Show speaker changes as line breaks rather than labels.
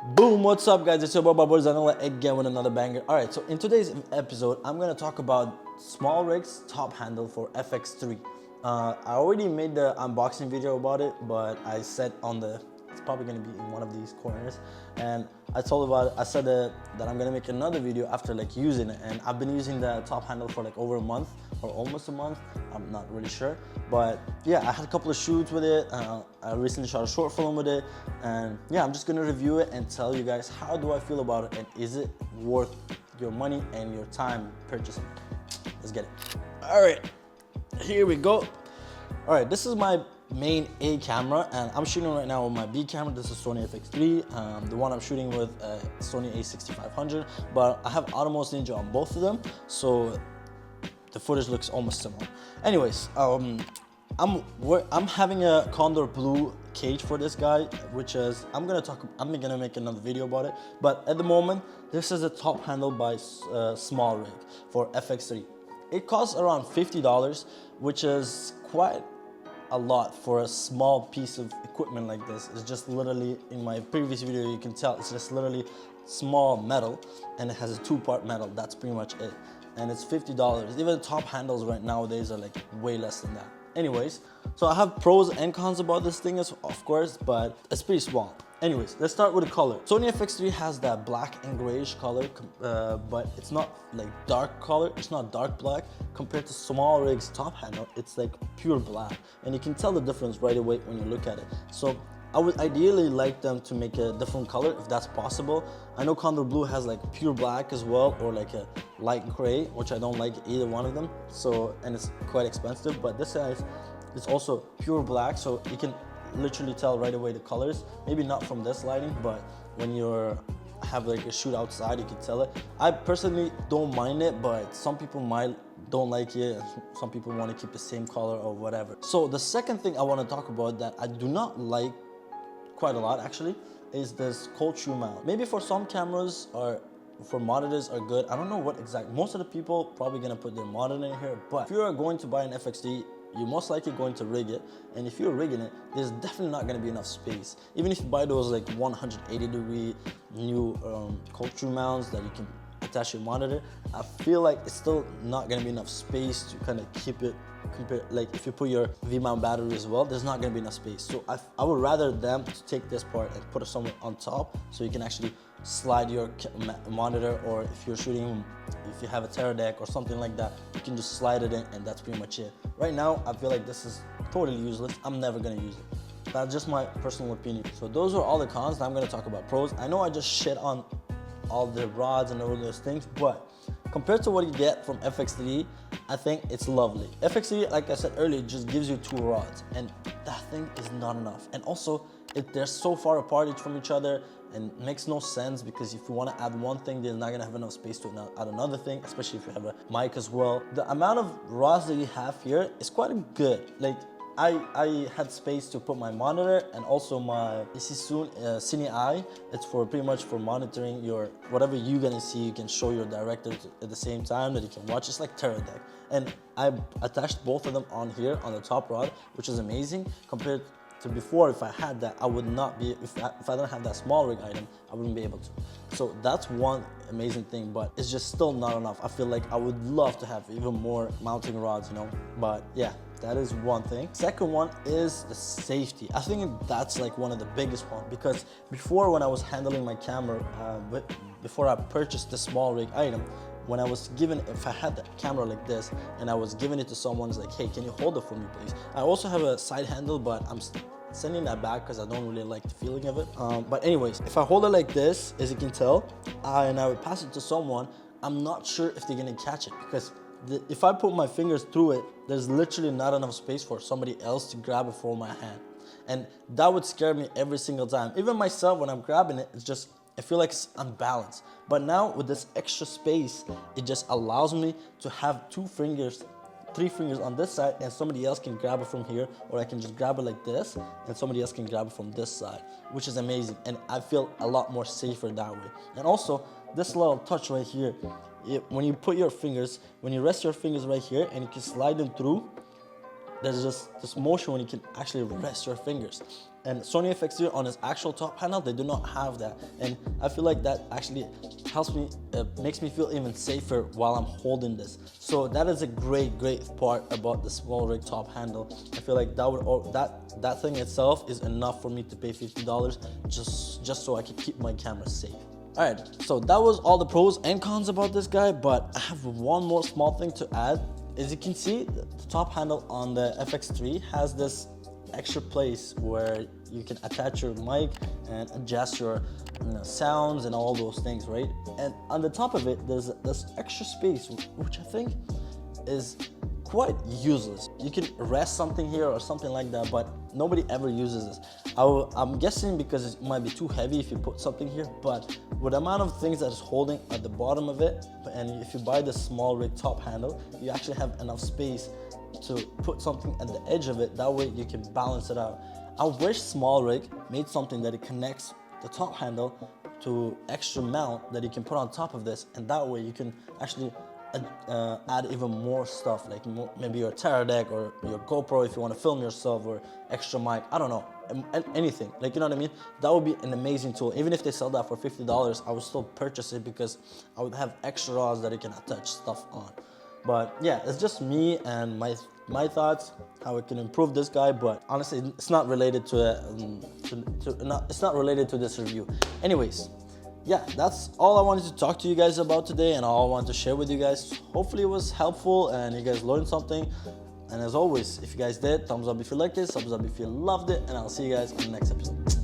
Boom, what's up guys, it's your boy Babour Zainullah again with another banger. Alright, so in today's episode, I'm going to talk about SmallRig's top handle for FX3. I already made the unboxing video about it, but I said it's probably going to be in one of these corners. And I said that I'm going to make another video after using it. And I've been using the top handle for over a month or almost a month. I'm not really sure. But yeah, I had a couple of shoots with it. I recently shot a short film with it. And yeah, I'm just going to review it and tell you guys how do I feel about it and is it worth your money and your time purchasing. Let's get it. All right, here we go. All right, this is my main A camera and I'm shooting right now with my B camera. This is Sony FX3. The one I'm shooting with Sony A6500, but I have Automos Ninja on both of them, so the footage looks almost similar. Anyways, I'm having a Condor Blue cage for this guy, which is I'm gonna make another video about it. But at the moment, this is a top handle by SmallRig for FX3. It costs around $50, which is quite a lot for a small piece of equipment like this. It's just literally, in my previous video you can tell, it's just literally small metal and it has a two-part metal. That's pretty much it. And it's $50. Even the top handles right nowadays are way less than that. Anyways, so I have pros and cons about this thing, of course, but it's pretty small. Anyways, let's start with the color. Sony FX3 has that black and grayish color, but it's not dark color. It's not dark black. Compared to SmallRig's top handle, it's pure black. And you can tell the difference right away when you look at it. So I would ideally like them to make a different color if that's possible. I know Condor Blue has pure black as well, or a light gray, which I don't like either one of them. So, and it's quite expensive, but this size is also pure black, so you can literally tell right away the colors. Maybe not from this lighting, but when you're have a shoot outside, you can tell it. I personally don't mind it, but some people don't like it. Some people want to keep the same color or whatever. So the second thing I want to talk about that I do not like quite a lot actually is this cold shoe mount. Maybe for some cameras or for monitors are good. I don't know what exact. Most of the people probably gonna put their monitor in here, but if you're going to buy an FX3, you're most likely going to rig it, and if you're rigging it, there's definitely not going to be enough space. Even if you buy those 180-degree new cold shoe mounts that you can attach your monitor, I feel it's still not going to be enough space to kind of keep it if you put your V-mount battery as well, there's not going to be enough space. So I would rather them to take this part and put it somewhere on top so you can actually slide your monitor, or if you're shooting, if you have a Terra deck or something like that, you can just slide it in and that's pretty much it. Right now, I feel this is totally useless. I'm never gonna use it. That's just my personal opinion. So those are all the cons. Now I'm gonna talk about pros. I know I just shit on all the rods and all those things, but compared to what you get from FX3, I think it's lovely. FX3, like I said earlier, just gives you two rods, and that thing is not enough. And also, they're so far apart from each other, and it makes no sense because if you want to add one thing, they're not gonna have enough space to add another thing, especially if you have a mic as well. The amount of rods that you have here is quite good. I had space to put my monitor and also my Cine Eye. It's pretty much for monitoring your whatever you're gonna see. You can show your director at the same time that you can watch. It's like Terra deck, and I attached both of them on here on the top rod, which is amazing compared to before. If I had that, I would not be, if I don't have that SmallRig item, I wouldn't be able to. So that's one amazing thing, but it's just still not enough. I feel I would love to have even more mounting rods, but yeah, that is one thing. Second one is the safety. I think that's one of the biggest ones, because before, when I was handling my camera, before I purchased the SmallRig item, when I was given, if I had that camera like this and I was giving it to someone, it's hey, can you hold it for me please? I also have a side handle, but I'm sending that back because I don't really like the feeling of it. But anyways, if I hold it like this, as you can tell, and I would pass it to someone, I'm not sure if they're gonna catch it, because if I put my fingers through it, there's literally not enough space for somebody else to grab it from my hand. And that would scare me every single time. Even myself, when I'm grabbing it, it's just, I feel it's unbalanced. But now with this extra space, it just allows me to have three fingers on this side, and somebody else can grab it from here, or I can just grab it like this and somebody else can grab it from this side, which is amazing. And I feel a lot more safer that way. And also this little touch right here, when you put your fingers, when you rest your fingers right here and you can slide them through, there's just this motion when you can actually rest your fingers. And Sony FX3 on its actual top handle, they do not have that. And I feel like that actually helps me, makes me feel even safer while I'm holding this. So that is a great part about the SmallRig top handle. I feel like that thing itself is enough for me to pay $50 just so I can keep my camera safe. Alright, so that was all the pros and cons about this guy, but I have one more small thing to add. As you can see, the top handle on the FX3 has this extra place where you can attach your mic and adjust your sounds and all those things, right? And on the top of it, there's this extra space, which I think is quite useless. You can rest something here or something like that, but nobody ever uses this. I'm guessing because it might be too heavy if you put something here, but with the amount of things that is holding at the bottom of it, and if you buy the SmallRig top handle, you actually have enough space to put something at the edge of it. That way you can balance it out. I wish SmallRig made something that it connects the top handle to extra mount that you can put on top of this, and that way you can actually add even more stuff, like maybe your Terra deck or your GoPro if you want to film yourself, or extra mic, I don't know, anything, like, you know what I mean? That would be an amazing tool. Even if they sell that for $50, I would still purchase it because I would have extra rods that you can attach stuff on. But yeah, it's just me and my thoughts how it can improve this guy, but honestly it's not related to it's not related to this review. Anyways, yeah, that's all I wanted to talk to you guys about today, and all I wanted to share with you guys. Hopefully it was helpful and you guys learned something. And as always, if you guys did, thumbs up if you liked it, thumbs up if you loved it, and I'll see you guys on the next episode.